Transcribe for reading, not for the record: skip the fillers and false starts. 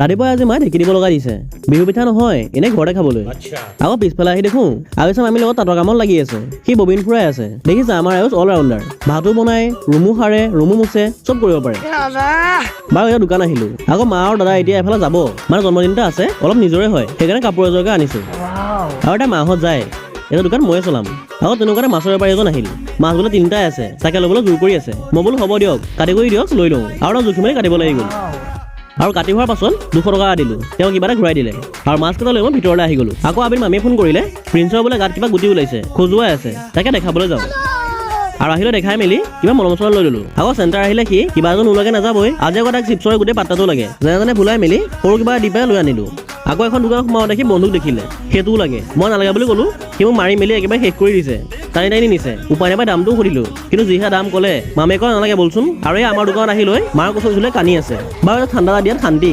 ৰাতিপুৱা আজি মায়ে ঢেঁকী দিব লগা দিছে বিহু পিঠা নহয় এনেই ঘৰতে খাবলৈ আকৌ পিছফালে আহি দেখোঁ আয়ুষ আমি লগত তাঁতৰ কামত লাগি আছে সি ববিন ফুৰাই আছে দেখিছা আমাৰ আয়ুষ অল ৰাউণ্ডাৰ ভাতো বনাই ৰুমো সাৰে ৰুমো মুচে চব কৰিব পাৰে বাৰু এতিয়া দোকান আহিলোঁ আকৌ মা আৰু দাদা এতিয়া এফালে যাব মানে জন্মদিন এটা আছে অলপ নিজৰে হয় সেইকাৰণে কাপোৰ এযোৰকে আনিছোঁ আৰু এতিয়া মাহঁত যায় এটা দোকান ময়ে চলাম আকৌ তেনেকুৱাতে মাছৰ বেপাৰী এজন আহিল মাছ বোলে তিনিটাই আছে তাকে ল'বলৈ জোৰ কৰি আছে মই বোলো হ'ব দিয়ক কাটি কৰি দিয়ক লৈ লওঁ আৰু এটা জুখি মেলি কাটিব লাগি গ'ল আৰু কাটি হোৱাৰ পাছত 200 টকা দিলোঁ তেওঁ কিবা এটা ঘূৰাই দিলে আৰু মাছ কেইটা লৈ মই ভিতৰলৈ আহি গ'লোঁ আকৌ আবিৰ মামীয়ে ফোন কৰিলে প্ৰিন্সৰ বোলে গাত কিবা গুটি ওলাইছে খজুৱাই আছে তাকে দেখাবলৈ যাওঁ আৰু আহিলে দেখাই মেলি কিবা মলম চলম লৈ ল'লোঁ আকৌ চেণ্টাৰ আহিলে সি কিবা এজন নোলোৱাকৈ নাযাবই আজি আকৌ তাক চিপছৰ গোটেই পাত্তাটো লাগে যেনে তেনে ভুলাই মেলি সৰু কিবা দি পেলাই লৈ আনিলোঁ আকৌ এখন দোকানত সোমাওঁ দেখি বন্ধুক দেখিলে সেইটোও লাগে মই নালাগে বুলি ক'লোঁ সি মোক মাৰি মেলি একেবাৰে শেষ কৰি দিছে টানি টানি নিছে উপায় নাপাই দামটোও সুধিলোঁ কিন্তু যিহে দাম ক'লে মামে কয় নালাগে বলচোন আৰু এই আমাৰ দোকানত আহি লৈ মাৰ কচু চুলে কানি আছে বাৰু ঠাণ্ডা দিয়াত শান্তি